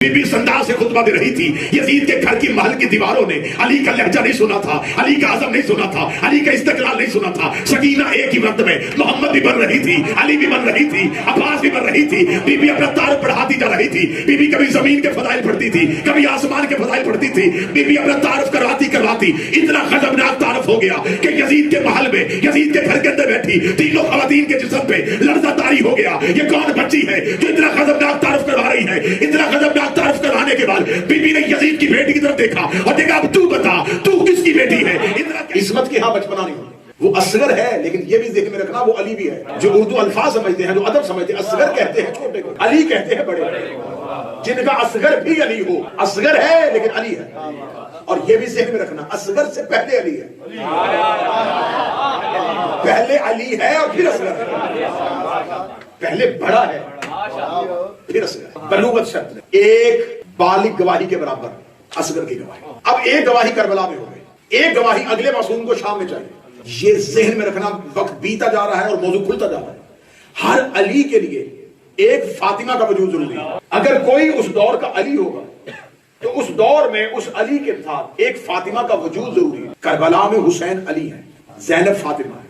Be be انداز سے خطبہ دے رہی تھی. یزید کے گھر کی محل کی دیواروں نے علی کا لہجہ نہیں سنا تھا, علی کا عزم نہیں سنا تھا, علی کا استقلال نہیں سنا تھا. سکینہ ایک ہی وقت میں محمد بھی بن رہی تھی, علی بھی بن رہی تی, عباس بھی بن رہی تھی. بی بی اپنا تعارف بڑھاتی جا رہی تھی. بی بی کبھی زمین کے فضائل پڑھتی تھی, کبھی آسمان کے فضائل پڑھتی تھی. بی بی اپنا تعارف کرواتی اتنا خطرناک تعارف ہو گیا کہ یزید کے محل میں, یزید کے گھر کے اندر بیٹھی تینوں خواتین کے جسم پہ لرزہ طاری ہو گیا. یہ کون بچی ہے جو اتنا خطرناک تعارف کروا رہی ہے؟ اتنا خطرناک تعارف کروانے کے بی بی نے یزید کی بیٹی کی طرف دیکھا اور دیکھا اب تو بتا تو کس کی بیٹی ہے. عصمت کی ہاں بچپنا نہیں ہوتی, وہ اصغر ہے, لیکن یہ بھی ذہن میں رکھنا وہ علی بھی ہے. جو اردو الفاظ سمجھتے ہیں, جو ادب سمجھتے ہیں, اصغر کہتے ہیں چھوٹے کو, علی کہتے ہیں بڑے. جن کا اصغر بھی علی ہو, اصغر ہے لیکن علی ہے. اور یہ بھی ذہن میں رکھنا اصغر سے پہلے علی ہے, پہلے علی ہے اور پھر اصغر ہے. پہلے بڑا ہے پھر اصغر. بلوغت شرط ہے, ایک بالغ گواہی کے برابر اصغر کی گواہی. اب ایک گواہی کربلا میں ہو گئی, ایک گواہی اگلے معصوم کو شام میں چاہیے. یہ ذہن میں رکھنا وقت بیتا جا رہا ہے اور موضوع کھلتا جا رہا ہے. ہر علی کے لیے ایک فاطمہ کا وجود ضروری ہے. اگر کوئی اس دور کا علی ہوگا تو اس دور میں اس علی کے ساتھ ایک فاطمہ کا وجود ضروری ہے. کربلا میں حسین علی ہے, زینب فاطمہ ہے,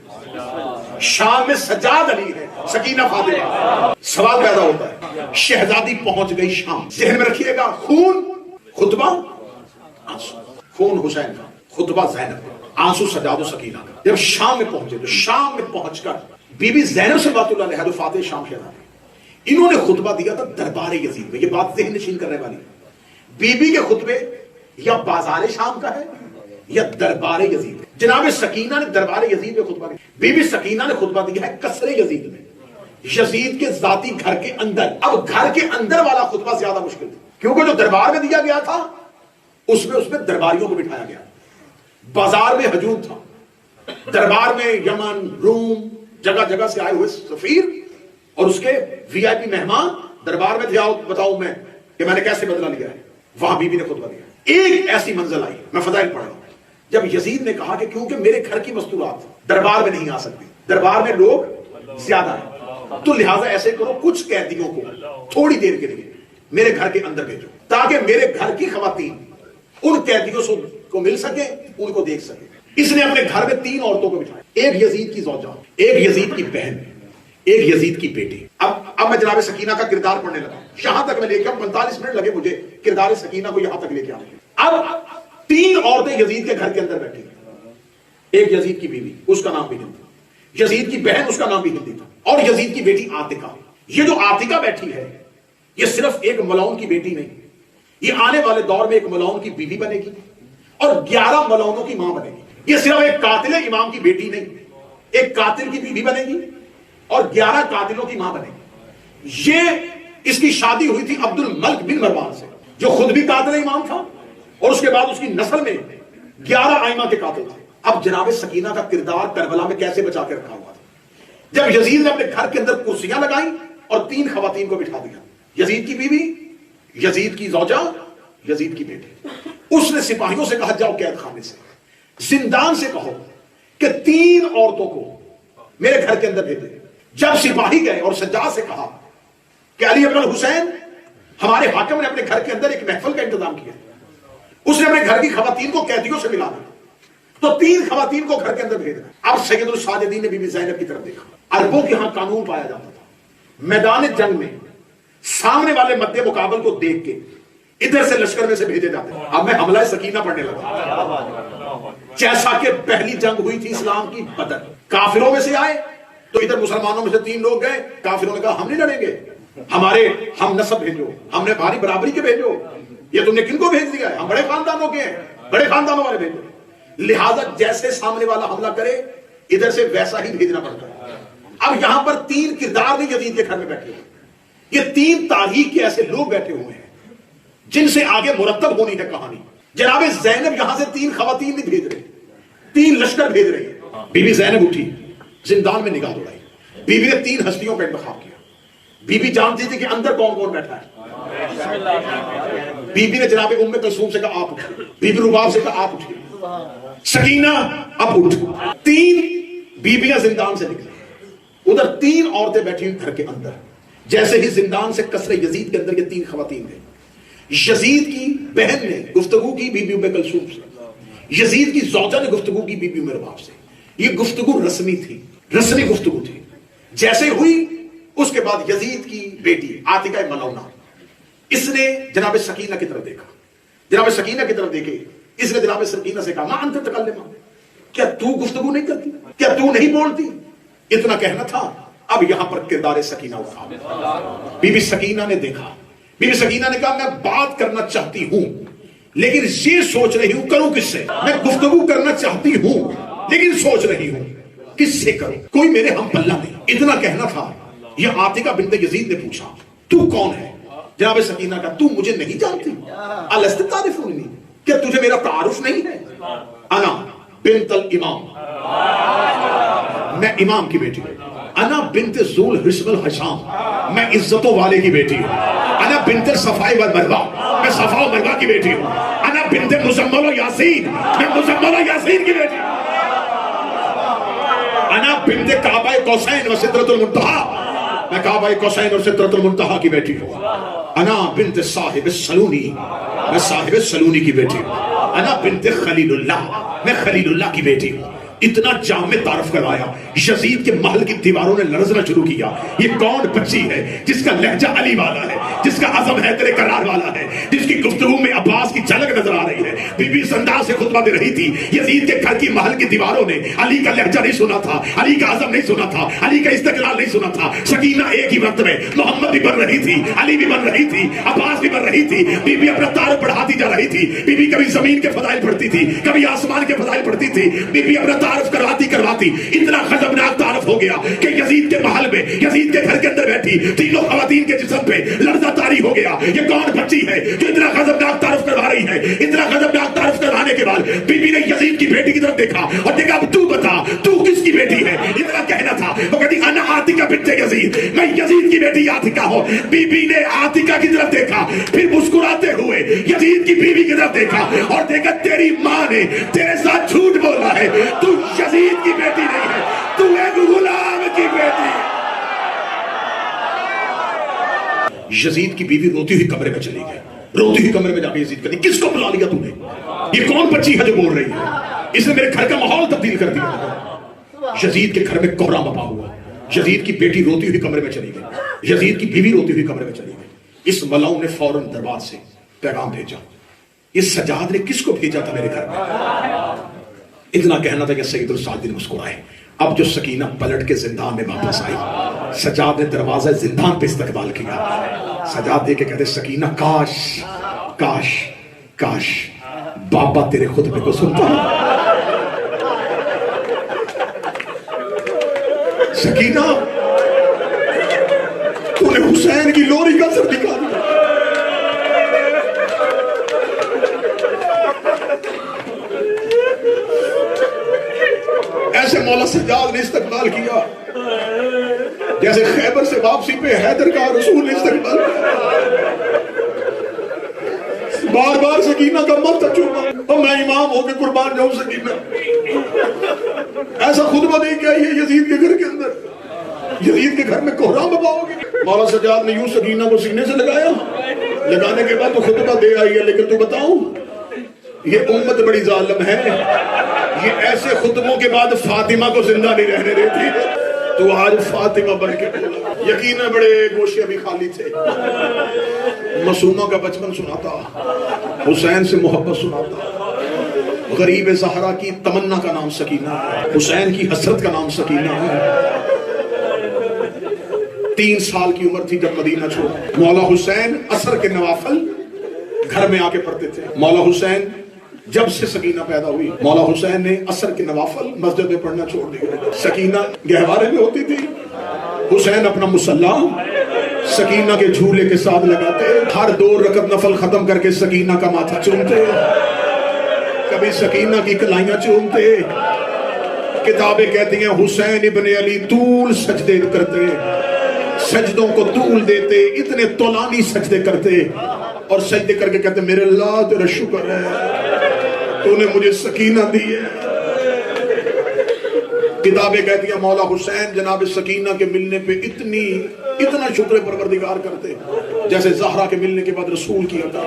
شام میں سجاد علی ہے, سکینہ فاطمہ. سوال پیدا ہوتا ہے, شہزادی پہنچ گئی شام, ذہن میں رکھیے گا خون خطبہ آنسو, خون حسین کا, خطبہ زینب کا, آنسو سجاد و سکینہ کا. جب شام میں پہنچے تو شام میں پہنچ کر بی بی زینب سے بات اللہ علیہ جو فاتح شام شہزادی, انہوں نے خطبہ دیا تھا دربار یزید میں. یہ بات ذہن نشین کرنے والی, بی بی کے خطبے یا بازار شام کا ہے یا دربار یزید. جناب سکینہ نے دربار یزید میں خطبہ دیا, بی بی سکینہ نے خطبہ دیا ہے قصر یزید میں, یزید کے ذاتی گھر کے اندر. اب گھر کے اندر والا خطبہ زیادہ مشکل تھا, کیونکہ جو دربار میں دیا گیا تھا اس میں درباریوں کو بٹھایا گیا. بازار میں ہجوم تھا, دربار میں یمن, روم, جگہ جگہ سے آئے ہوئے سفیر اور اس کے وی آئی پی مہمان دربار میں تھے. آؤ بتاؤ میں کہ میں نے کیسے بدلہ لیا ہے. وہاں بی بی نے خطبہ دیا. ایک ایسی منزل آئی, میں فضائل پڑھ رہا ہوں, جب یزید نے کہا کہ کیونکہ میرے گھر کی مستورات دربار میں نہیں آ سکتی, دربار میں لوگ زیادہ ہیں, تو لہٰذا ایسے کرو کچھ قیدیوں کو تھوڑی دیر کے لیے میرے گھر کے اندر بھیجو تاکہ میرے گھر کی خواتین ان قیدیوں کو مل سکے, ان کو دیکھ سکے. اس نے اپنے گھر میں 3 عورتوں کو بٹھایا, ایک یزید کی زوجہ, ایک یزید کی بہن, ایک یزید کی بیٹی. اب میں جناب سکینہ کا کردار پڑھنے لگا. یہاں تک میں لے کے 45 منٹ لگے مجھے کردار سکینہ کو یہاں تک لے کے آنے. اب 3 عورتیں یزید کے گھر کے اندر بیٹھی. ایک یزید کی بیوی, اس کا نام بھی ہندی, یزید کی بہن, اس کا نام بھی ہندی تھا, اور یزید کی بیٹی عاتقہ. یہ جو عاتقہ بیٹھی ہے یہ صرف ایک ملعون کی بیٹی نہیں, یہ آنے والے دور میں ایک ملعون کی بیوی بنے گی اور 11 ملعونوں کی ماں بنے گی. یہ صرف ایک قاتل امام کی بیٹی نہیں, ایک قاتل کی بیوی بنے گی اور 11 قاتلوں کی ماں بنے گی. یہ اس کی شادی ہوئی تھی عبد الملک بن مروان سے, جو خود بھی قاتل امام تھا اور اس کے بعد اس کی نسل میں 11 ائمہ کے قاتل تھے. اب جناب سکینہ کا کردار کربلا میں کیسے بچا کے رکھا ہوا تھا. جب یزید نے اپنے گھر کے اندر کرسیاں لگائیں اور 3 خواتین کو بٹھا دیا, یزید کی بیوی, یزید کی زوجہ, یزید کی بیٹی. اس نے سپاہیوں سے کہا جاؤ قید خانے سے, زندان سے کہو کہ 3 عورتوں کو میرے گھر کے اندر بھیجے. جب سپاہی گئے اور سجاد سے کہا کہ علی ابن الحسین ہمارے حاکم نے اپنے گھر کے اندر ایک محفل کا انتظام کیا, اس نے اپنے گھر کی خواتین کو قیدیوں سے ملا دیا, تو 3 خواتین کو گھر کے اندر بھیج دیا. اب سید الساجدین نے بی بی زینب کی طرف دیکھا. عربوں کے ہاں قانون پایا جاتا تھا, میدان جنگ میں سامنے والے مد مقابل کو دیکھ کے ادھر سے لشکر میں سے بھیجے جاتے ہیں. اب میں حملہ سکینہ پڑھنے لگا. جیسا کہ پہلی جنگ ہوئی تھی اسلام کی بدر, کافروں میں سے آئے تو ادھر مسلمانوں میں سے 3 لوگ گئے. کافروں نے کہا ہم نہیں لڑیں گے, ہمارے ہم نسب بھیجو, ہم نے بھاری برابری کے بھیجو. یہ تم نے کن کو بھیج دیا ہے؟ ہم بڑے خاندانوں کے ہیں, بڑے خاندانوں والے بھیجو. لہذا جیسے سامنے والا حملہ کرے ادھر سے ویسا ہی بھیجنا پڑتا ہے. اب یہاں پر 3 کردار نے یزید کے گھر میں بیٹھے ہوئے. یہ 3 تاریخ کے ایسے لوگ بیٹھے ہوئے ہیں جن سے آگے مرتب ہونی ہے کہانی. جناب زینب یہاں سے 3 خواتین نہیں بھیج رہے, 3 لشکر بھیج رہے ہیں. بی بی زینب اٹھی, زندان میں نگاہ دوڑائی. بی بی نے 3 ہستیوں کا انتخاب کیا. بی بی جانتی تھی کہ اندر کون کون بیٹھا ہے. بی بی نے جناب ام کلثوم سے کہا آپ اٹھیے, بی بی رباب سے کہا آپ اٹھیے, سکینہ اب اٹھ. 3 بیویاں زندان سے نکلی, ادھر 3 عورتیں بیٹھی ہوئی گھر کے اندر. جیسے ہی زندان سے قصر یزید کے اندر یہ 3 خواتین گئی, یزید کی بہن نے گفتگو کی بی بی ام کلثوم سے، یزید کی زوجہ نے گفتگو کی بی بی ام رباب سے. یہ گفتگو رسمی تھی، رسمی گفتگو تھی. جیسے ہوئی اس کے بعد یزید کی بیٹی عاتکہ ملونہ، اس نے جناب سکینہ کی طرف دیکھا، جناب سکینہ کی طرف دیکھے، اس نے جناب سکینہ سے کہا ما انت تکلما، کیا تو گفتگو نہیں کرتی، کیا تو نہیں بولتی؟ اتنا کہنا تھا. اب یہاں پر کردار سکینہ اٹھا. بی بی سکینہ نے دیکھا، بی بی سکینہ نے کہا میں بات کرنا چاہتی ہوں لیکن یہ سوچ رہی ہوں کروں کس سے. میں گفتگو کرنا چاہتی ہوں لیکن سوچ رہی ہوں کس سے کروں، کوئی میرے ہم پلہ نہیں. اتنا کہنا تھا. یہ عاتکہ بنت یزید نے پوچھا تو کون ہے؟ جناب سکینہ کا تو مجھے نہیں جانتی؟ الست تعرفونی، کیا تجھے میرا تعارف نہیں ہے؟ انا بنت الامام، میں امام کی بیٹی ہوں. انا بنت ذو الحسن الحشام، میں عزتوں والے کی بیٹی ہوں. انا بنت صفاء و مروہ، میں صفا و مروہ کی بیٹی ہوں. انا بنت مزمل و یاسین، میں مزمل و یاسین کی بیٹی ہوں. انا بنت کعبہ قوسین و سدرۃ المنتہی، میں کعبہ قوسین اور سدرۃ المنتہی کی بیٹی ہوں. انا بنت صاحب السلونی، میں صاحب السلونی کی بیٹی ہوں. انا بنت خلیل اللہ، میں خلیل اللہ کی بیٹی ہوں. اتنا جامع تعارف کروایا. یزید کے محل کی دیواروں نے لرزنا شروع کیا. یہ کون بچی ہے جس کا لہجہ علی والا ہے، جس کا عزم حیدر کرار والا ہے، جس کی گفتگو میں عباس کی جھلک نظر آ رہی ہے. بی بی اس انداز سے خطبہ دے رہی تھی. یزید کے گھر کی محل کی دیواروں نے علی کا لہجہ نہیں سنا تھا، علی کا عزم نہیں سنا تھا، علی کا استقلال نہیں سنا تھا. سکینہ ایک ہی وقت میں محمد بھی بن رہی تھی، علی بھی بن رہی تی، عباس بھی بن رہی تھی. بی بی اپنا تعارف بڑھاتی جا رہی تھی. بی بی کبھی زمین کے فضائل پڑھتی تھی، کبھی آسمان کے فضائل پڑھتی تھی. بی بی اپنا تعارف کرواتی اتنا خطرناک تعارف ہو گیا کہ یزید کے محل میں، یزید کے گھر کے اندر بیٹھی تینوں خواتین کے جسم پہ لرزہ طاری ہو گیا. یہ کون بچی ہے جو اتنا خطرناک تعارف کروا رہی ہے؟ اتنا خطرناک تعارف کروانے کے بعد بی بی نے یزید کی بیٹی کی طرف دیکھا اور دیکھا اب تو بتا تو کس کی بیٹی ہے. اتنا کہنا تھا. وہ کہتی انا عاتکہ بنت یزید، میں یزید کی بیٹی عاتکہ ہوں. بی بی نے عاتکہ کی طرف دیکھا، پھر مسکراتے ہوئے یزید کی بیوی کی طرف دیکھا اور دیکھا تیری ماں نے تیرے ساتھ جھوٹ بولا ہے. تو یزید کی بیٹی نہیں ہے، تو ایک غلام کی بیٹی. یزید کی بیوی روتی ہوئی کمرے میں چلی گئی. روتی ہوئی کمرے میں جا کے یزید کہتی کس کو بلا لیا تو نے؟ یہ کون بچی ہے جو بول رہی ہے؟ اس نے میرے گھر کا ماحول تبدیل کر دیا. یزید کے گھر میں کوہرام بپا ہوا. یزید کی بیٹی روتی ہوئی کمرے میں چلی گئی. یزید کی بیوی روتی ہوئی کمرے میں چلی گئی. اس ملاؤں نے فوراً دربار سے پیغام بھیجا. اس سجاد نے کس کو بھیجا تھا میرے گھر میں؟ اتنا کہنا تھا کہ سید السعد نے مسکرائے. اب جو سکینہ پلٹ کے زندان میں واپس آئی، سجاد نے دروازہ زندان پہ استقبال کیا. سجاد دیکھ کے کہتے سکینہ کاش کاش کاش بابا تیرے خطبے کو سنتا. سکینہ تو نے حسین کی لوری کا سر نکالا. ایسے مولا سجاد نے استقبال کیا جیسے خیبر سے واپسی پہ حیدر کا رسول نے استقبال کیا. بار بار سکینہ کا ماتھا چوما اور میں امام ہو کے قربان جاؤں. سکینہ ایسا خطبہ دے کے آئی ہے یزید کے گھر کے اندر. یزید کے گھر میں کوہرام بپا ہوگی. مولا سجاد نے یوں سکینہ کو سینے سے لگایا. لگانے کے بعد تو خطبہ دے آئی ہے لیکن تو بتاؤں یہ امت بڑی ظالم ہے. یہ ایسے خطبوں کے بعد فاطمہ کو زندہ نہیں رہنے دیتی. تو آج فاطمہ بن کے بولا. یقیناً بڑے گوشے ابھی خالی تھے. معصومہ کا بچپن سناتا، حسین سے محبت سناتا. غریب زہرا کی تمنا کا نام سکینہ ہے، حسین کی حسرت کا نام سکینہ ہے. 3 سال کی عمر تھی جب مدینہ چھوڑا. مولا حسین عصر کے نوافل گھر میں آ کے پڑھتے تھے. مولا حسین جب سے سکینہ پیدا ہوئی مولا حسین نے عصر کے نوافل مسجد میں پڑھنا چھوڑ دیا. سکینہ گہوارے میں ہوتی تھی. حسین اپنا مصلی سکینہ کے جھولے کے ساتھ لگاتے. ہر 2 رکعت نفل ختم کر کے سکینہ کا ماتھا چومتے، کبھی سکینہ کی کلائیاں چومتے. کتابیں کہتی ہیں حسین ابن علی طول سجدے کرتے، سجدوں کو طول دیتے، اتنے طولانی سجدے کرتے اور سجدے کر کے کہتے میرے اللہ تیرا شکر ہے تو نے مجھے سکینہ دی ہے. کتابیں کہتی ہیں مولا حسین جناب سکینہ کے ملنے پہ اتنا شکر پروردگار کرتے جیسے زہرا کے ملنے کے بعد رسول کی عطا۔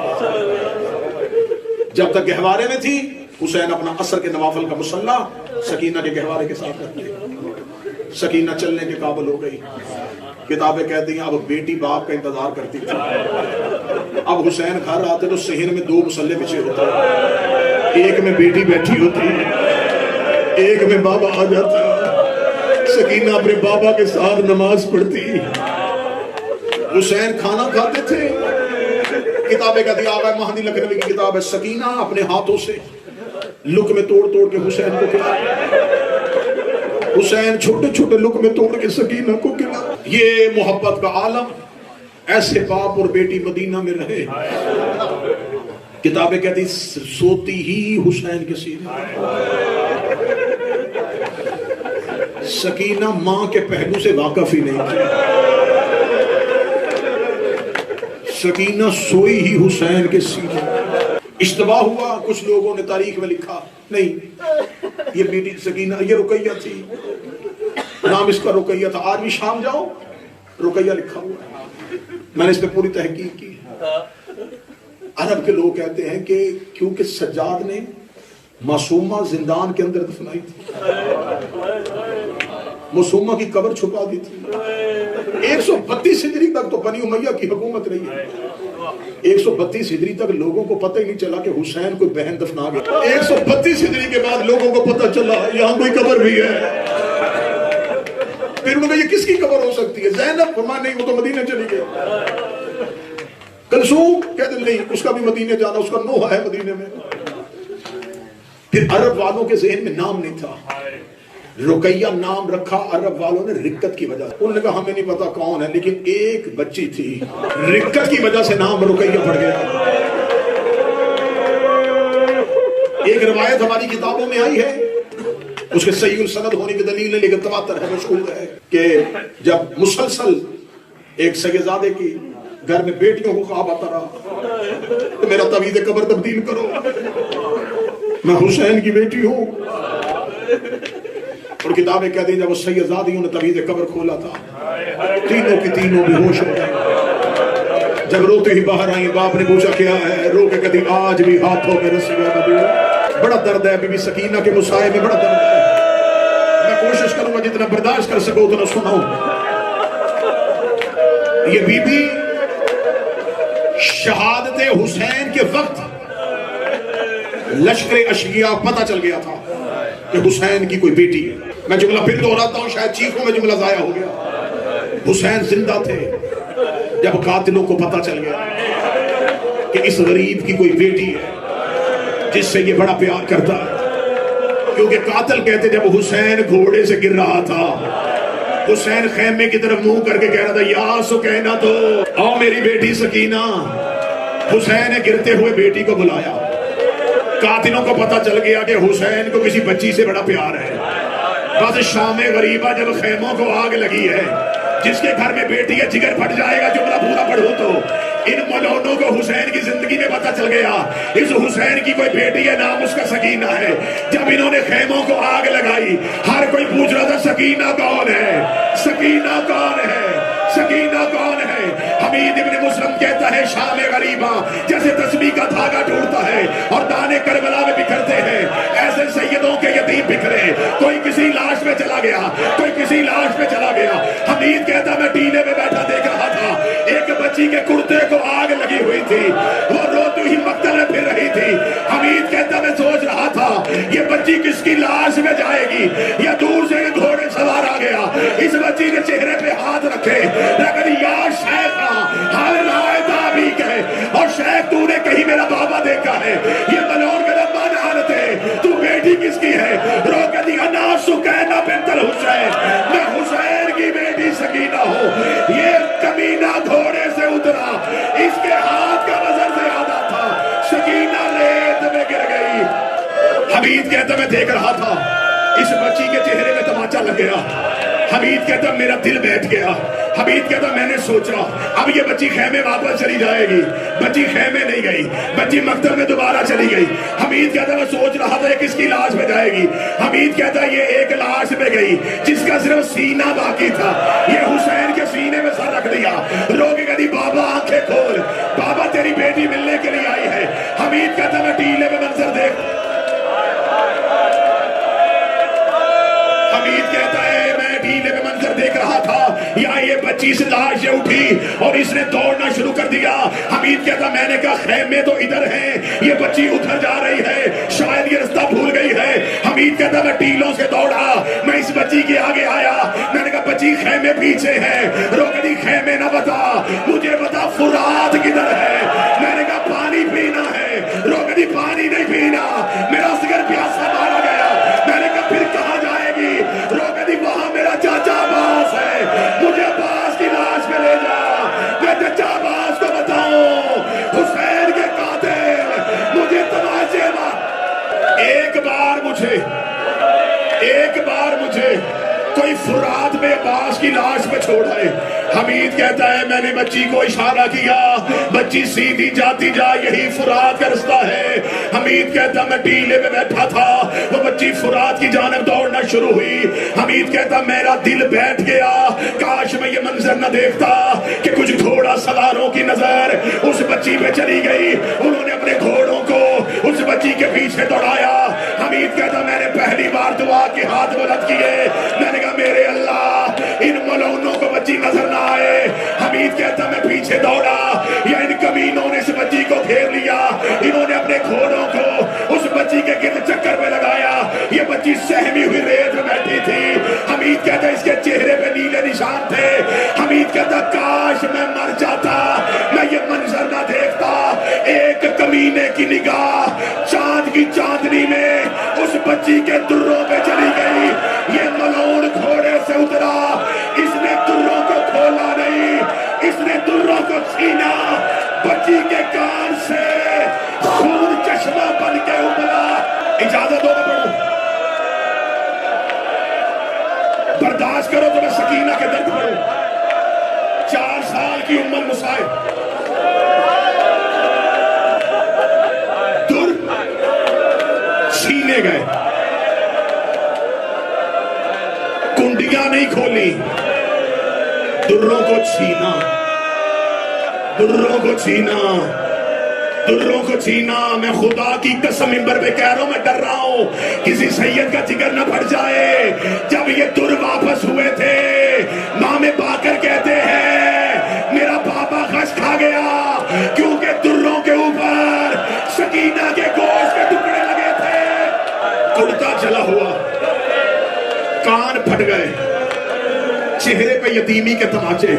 جب تک گہوارے میں تھی حسین اپنا عصر کے نوافل کا مصلح سکینہ کے گہوارے کے ساتھ کرتے، سکینہ چلنے کے قابل ہو گئی۔ کتابیں کہتی ہیں اب بیٹی باپ کا انتظار کرتی تھی، اب حسین گھر آتے تو صحن میں 2 مصلے بچھے ہوتے، ایک میں بیٹی بیٹھی ہوتی، ایک میں بابا آ جاتا، سکینہ اپنے بابا کے ساتھ نماز پڑھتی، حسین کھانا کھاتے تھے۔ کتابیں کہتی آغا مہدی لکھنوی کی کتاب ہے، سکینہ اپنے ہاتھوں سے لقمے توڑ توڑ کے حسین کو کھلاتی، حسین چھوٹے چھوٹے لقمے توڑ کے سکینہ کو کھلاتی۔ یہ محبت کا عالم، ایسے باپ اور بیٹی مدینہ میں رہے۔ کتابیں کہتی سوتی ہی حسین کے سینے، سکینہ ماں کے پہلو سے واقف ہی نہیں تھی، سکینہ سوئی ہی حسین کے سینے۔ اشتباہ ہوا، کچھ لوگوں نے تاریخ میں لکھا نہیں یہ بیٹی سکینہ، یہ رقیہ تھی، نام اس کا رقیہ تھا۔ آج بھی شام جاؤ رقیہ لکھا ہوا ہے، میں نے اس پہ پوری تحقیق کی۔ عرب کے لوگ کہتے ہیں کہ کیونکہ سجاد نے معصومہ زندان کے اندر دفنائی تھی، معصومہ کی قبر چھپا دی تھی۔ 132 ہجری تک تو بنی امیہ کی حکومت رہی ہے، 132 ہجری تک لوگوں کو پتہ ہی نہیں چلا کہ حسین کوئی بہن دفنا گیا۔ 132 ہجری کے بعد لوگوں کو پتہ چلا یہاں کوئی قبر بھی ہے۔ پھر انہوں نے یہ کس کی قبر ہو سکتی ہے؟ زینب، فرمایا نہیں وہ تو مدینہ چلی گئی۔ کلثوم کہتے نہیں اس کا بھی مدینہ جانا، اس کا نوحہ ہے مدینہ میں۔ پھر عرب والوں کے ذہن میں نام نہیں تھا، رقیہ نام رکھا عرب والوں نے رکت کی وجہ سے، انہوں نے کہا ہمیں نہیں پتا کون ہے، لیکن ایک بچی تھی رکت کی وجہ سے نام رقیہ پڑ گیا۔ ایک روایت ہماری کتابوں میں آئی ہے، اس کے صحیح السند ہونے کی دلیل ہے لیکن تواتر ہے، مشہور ہے کہ جب مسلسل ایک سیدزادے کی گھر میں بیٹیوں کو خواب آتا رہا تو میرا تعویذ قبر تبدیل کرو، میں حسین کی بیٹی ہوں۔ اور کتابیں کہتی ہیں جب وہ سیدزادیوں نے تعویذ قبر کھولا تھا تینوں کی تینوں بے ہوش ہو گئے۔ جب روتے ہی باہر آئیں باپ نے پوچھا کیا ہے، رو کے کہتی آج بھی ہاتھوں میں رسیاں نبی۔ بڑا درد ہے بی بی سکینہ کے مسائے میں، بڑا درد ہے، میں کوشش کروں گا جتنا برداشت کر سکوں اتنا سناؤں۔ یہ بی بی شہادت حسین کے وقت لشکر اشقیاء پتہ چل گیا تھا کہ حسین کی کوئی بیٹی ہے۔ میں جملہ پھر دہراتا ہوں، شاید چیخوں میں جملہ ضائع ہو گیا۔ حسین زندہ تھے جب قاتلوں کو پتہ چل گیا کہ اس غریب کی کوئی بیٹی ہے جس سے یہ بڑا پیار کرتا ہے، کیونکہ قاتل کہتے جب حسین گھوڑے سے گر رہا تھا، حسین خیمے کی طرف منہ کر کے کہہ رہا تھا یا سکینہ تو آؤ میری بیٹی سکینہ۔ حسین نے گرتے ہوئے بیٹی کو بلایا، قاتلوں کو پتہ چل گیا کہ حسین کو کسی بچی سے بڑا پیار ہے۔ بس شام غریبہ جب خیموں کو آگ لگی ہے، جس کے گھر میں بیٹی ہے جگر پھٹ جائے گا، جملہ پورا پڑھو تو ان ملونوں کو حسین کی زندگی میں پتہ چل گیا اس حسین کی کوئی بیٹی ہے، نام اس کا سکینہ ہے۔ جب انہوں نے خیموں کو آگ لگائی ہر کوئی پوچھ رہا تھا سکینہ کون ہے، سکینہ کون ہے، سکینہ کون ہے۔ حمید ابن مسلم کہتا ہے شام غریبہ جیسے تسبیح کا دھاگا ٹوٹتا ہے اور دانے کربلا میں بکھرتے ہیں، ایسے سیدوں کے یتیم بکھرے، کوئی کسی لاش میں چلا گیا، کوئی کسی لاش میں چلا گیا۔ حمید کہتا میں ٹیلے میں بیٹھا دیکھ رہا تھا، ایک بچی کے کرتے کو آگ لگی ہوئی تھی، وہ روتی ہی مقتل میں پھر رہی تھی۔ حمید کہتا میں سوچ رہا تھا یہ بچی کس کی لاش میں جائے گی، یا دور سے گھوڑے سوار آ گیا، اس بچی نے چہرے پہ ہاتھ رکھے، لیکن یا شیخ ہر رائے دابی کہے، اور شیخ تو نے کہیں میرا بابا دیکھا ہے، یہ ملون کا ربان حالت ہے، تو بیٹی کس کی ہے؟ رو کے دی انا سکینہ بنت الحسین، میں حسین کی بیٹی سکینہ ہوں۔ یہ کمینہ گھوڑے سے اترا، اس کے ہاتھ کا وزن زیادہ تھا، سکینہ ریت میں گر گئی۔ حمید کہتا میں دیکھ رہا تھا، اس بچی کے چہرے میں تماچا لگ گیا۔ حمید کہتا میرا دل بیٹھ گیا۔ حمید کہتا میں نے سوچا اب یہ بچی خیمے واپس چلی جائے گی. بچی خیمے نہیں گئی, بچی مکتب میں دوبارہ چلی گئی. حمید کہتا ہے میں سوچ رہا تھا کس کی لاش پہ جائے گی. حمید کہتا ہے یہ ایک لاش پہ گئی جس کا صرف سینہ باقی تھا. یہ حسین کے سینے میں سر رکھ دیا. رو کے کہتی بابا آنکھیں کھول, بابا تیری بیٹی ملنے کے لیے آئی ہے. حمید کہتا ہے میں ٹیلے میں منظر دیکھ. حمید کہتا ہے میں ٹیلے میں منظر دیکھ رہا تھا, یہاں یہ بچی سے لاش اٹھی اور اس نے دوڑنا شروع کر دیا. حمید کہتا میں نے کہا خیمے تو ادھر ہیں, یہ بچی ادھر جا رہی ہے, شاید یہ رستہ بھول گئی ہے. حمید کہتا میں ٹیلوں سے دوڑا, میں اس بچی کے آگے آیا, میں نے کہا بچی خیمے پیچھے ہے. روکتی خیمے نہ بتا, مجھے بتا فرات کدھر ہے. میں نے کہا پانی پینا ہے. روکتی پانی نہیں پینا, میرا سگر پیاسا مارا گیا. میں نے کہا پھر کہاں جائے گی. روکتی وہاں میرا چاچا عباس ہے, مجھے عباس کی لاش پہ لے جا. میں چچا عباس کو بتاؤں حسین کے قاتل مجھے تماشے مار. ایک بار مجھے کوئی فرات میں عباس کی لاش پہ چھوڑ آئے. حمید کہتا ہے میں نے بچی کو اشارہ کیا, بچی سیدھی جاتی جا, یہی فرات کا رستہ ہے. حمید کہتا میں ٹیلے میں بیٹھا تھا, وہ بچی فرات کی جانب دوڑنا شروع ہوئی. حمید کہتا میرا دل بیٹھ گیا, کاش میں یہ منظر نہ دیکھتا کہ کچھ گھوڑا سواروں کی نظر اس بچی پہ چلی گئی. انہوں نے اپنے گھوڑوں کو اس بچی کے پیچھے دوڑایا. حمید کہتا میں نے پہلی بار دعا کے ہاتھ بلند کیے, میں نے کہا میرے اللہ ان ملعونوں کو بچی نظر نہ آئے. حمید کہتا میں پیچھے دوڑا, یا ان کمینوں نے اس بچی کو گھیر لیا. انہوں نے اپنے گھوڑوں کو اس بچی کے گرد چکر میں لگایا. یہ بچی سہمی ہوئی ریت میں بیٹھی تھی. حمید کہتا اس کے چہرے پہ نیلے نشان تھے. حمید کہتا کاش میں مر جاتا, میں یہ منظر نہ دیکھتا. ایک کمینے کی نگاہ چاند کی چاندنی میں اس بچی کے دروں پہ چلی گئی. یہ ملعون گھوڑے سے اترا, اس نے دروں کو کھولا نہیں, اس نے دروں کو چھینا. بچی کے کان سے خون چشمہ بن کے ابلا. اجازت ہو میں پڑھوں, برداشت کرو تو میں سکینہ کے درد پڑھوں. 4 سال کی ام المصائب در چھینے گئے, کنڈیاں نہیں کھولی, دروں کو چھینا, دروں کو چھینا, دروں کو چھینا. میں خدا کی قسم منبر پہ کہہ رہا ہوں, میں ڈر رہا ہوں کسی سید کا جگر نہ پھٹ جائے. جب یہ در واپس ہوئے تھے, امام باقر کہتے ہیں میرا بابا غش کھا گیا, کیونکہ دروں کے اوپر سکینہ کے گوشت کے ٹکڑے لگے تھے. کرتا چلا ہوا, کان پھٹ گئے, چہرے پہ یتیمی کے تماچے,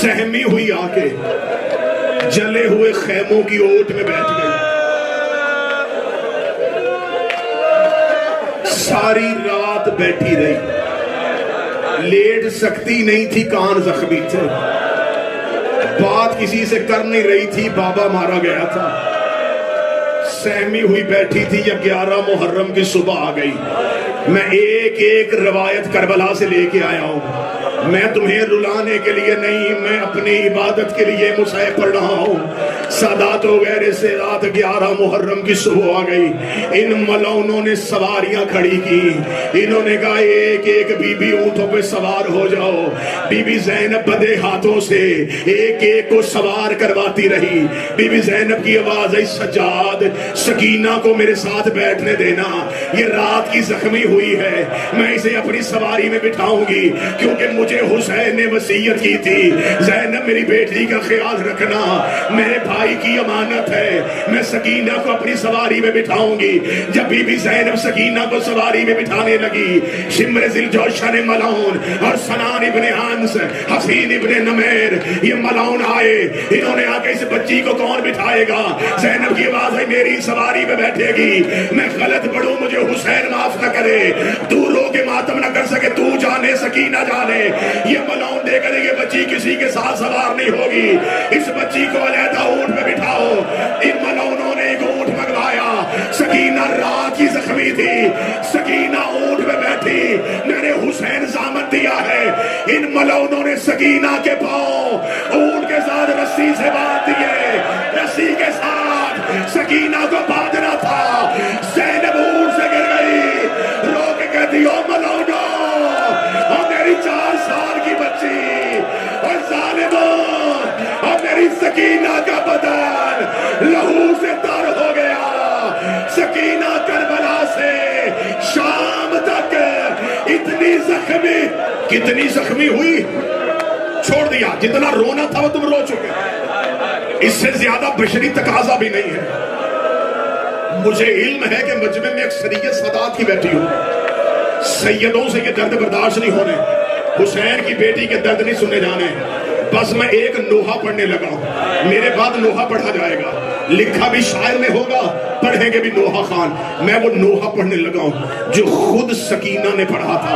سہمی ہوئی آ کے جلے ہوئے خیموں کی اوٹ میں بیٹھ گئی. ساری رات بیٹھی رہی, لیٹ سکتی نہیں تھی, کان زخمی تھے, بات کسی سے کر نہیں رہی تھی, بابا مارا گیا تھا. سہمی ہوئی بیٹھی تھی. یا 11 محرم کی صبح آ گئی. میں ایک ایک روایت کربلا سے لے کے آیا ہوں. میں تمہیں رلانے کے لیے نہیں, میں اپنی عبادت کے لیے مصحف پڑھ رہا ہوں. سادات وغیرہ سے رات 11 محرم کی صبح آ گئی. ان ملعونوں نے سواریاں کھڑی کی. انہوں نے کہا ایک ایک بی بی اونٹوں پہ سوار ہو جاؤ. بی بی زینب بدے ہاتھوں سے ایک ایک کو سوار کرواتی رہی. بی بی زینب کی آواز آئی سجاد سکینہ کو میرے ساتھ بیٹھنے دینا, یہ رات کی زخمی ہوئی ہے, میں اسے اپنی سواری میں بٹھاؤں گی, کیونکہ مجھے حسین نے وصیت کی تھی زینب میری بیٹی کا خیال رکھنا, میرے بھائی کی امانت ہے. میں سکینہ کو اپنی سواری میں بٹھاؤں گی. جب بی بی زینب سکینہ کو سواری میں بٹھانے لگی, شمر ذوالجوشن ملعون اور سنان ابن انس, حسین ابن نمیر, یہ ملعون آئے. انہوں نے آ کے اس بچی کو کون بٹھائے گا. زینب کی آواز ہے میری سواری میں بیٹھے گی, میں غلط پڑھوں مجھے حسین معاف نہ کرے, تو رو کے ماتم نہ کر سکے, تو جانے سکینہ جانے. یہ ملعون دے کرے یہ بچی کسی کے ساتھ سوار نہیں ہوگی, اس بچی کو علیحدہ اونٹ میں بٹھاؤ. ان ملعونوں نے ایک اونٹ منگوایا. سکینہ رات کی زخمی تھی, سکینہ اونٹ میں بیٹھی. میں نے حسین زامن دیا ہے. ان ملعونوں نے سکینہ کے پاؤں اونٹ کے ساتھ رسی سے باندھ دیے. رسی کے ساتھ سکینہ کو باندھنا تھا. زینب اونٹ سے گر گئی. رو کے کہتی او ملعونوں، اور میری 4 سال کی بچی، اور ظالموں، اور میری سکینہ کا بدن لہو سے تر ہو گیا. سکینہ کربلا سے شام تک اتنی زخمی، کتنی زخمی ہوئی، چھوڑ دیا. جتنا رونا تھا وہ تم رو چکے. اس سے زیادہ بشری تقاضا بھی نہیں ہے. مجھے علم ہے کہ مجمع میں اکثریت سادات کی بیٹھی ہوں. سیدوں سے یہ درد برداشت نہیں ہونے، حسین کی بیٹی کے درد نہیں سننے جانے. بس میں ایک نوحہ پڑھنے لگا ہوں. میرے بعد نوحہ پڑھا جائے گا. لکھا بھی شاعر میں ہوگا، پڑھیں گے بھی نوحہ خان. میں وہ نوحہ پڑھنے لگا ہوں جو خود سکینہ نے پڑھا تھا،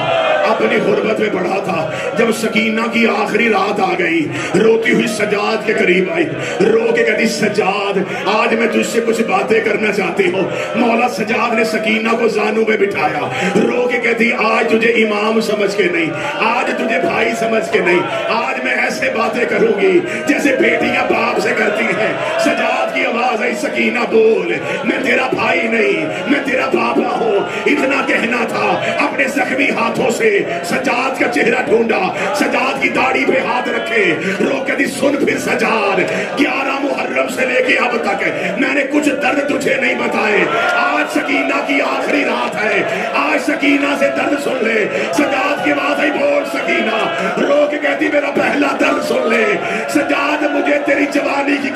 اپنی غربت میں پڑھا تھا. جب سکینہ کی آخری رات آ گئی، روتی ہوئی سجاد کے قریب آئی. رو کے کہتی سجاد، آج میں تجھ سے کچھ باتیں کرنا چاہتی ہوں. مولا سجاد نے سکینہ کو زانوں میں بٹھایا. رو کے کہتی آج تجھے امام سمجھ کے نہیں، آج تجھے بھائی سمجھ کے نہیں، آج میں ایسے باتیں کروں گی جیسے بیٹیاں باپ سے کرتی ہیں. سجاد کی آواز آئی سکینہ بول، میں تیرا بھائی نہیں، میں تیرا باپا ہوں. اتنا کہنا تھا. اپنے زخمی ہاتھوں سے سجاد کا چہرہ ڈھونڈا، سجاد کی داڑھی پہ ہاتھ رکھے. رو کے دی سن پھر سجاد، 11 محرم سے لے کے اب تک میں نے کچھ درد تجھے نہیں بتائے. آج سکینہ کی آخری رات ہے، آج سکینہ سے درد سن لے. سجاد کی آواز آئی بول سکینہ. رو کے کہتی میرا پہلا درد سن لے. سجاد مجھے تیری جوانی کی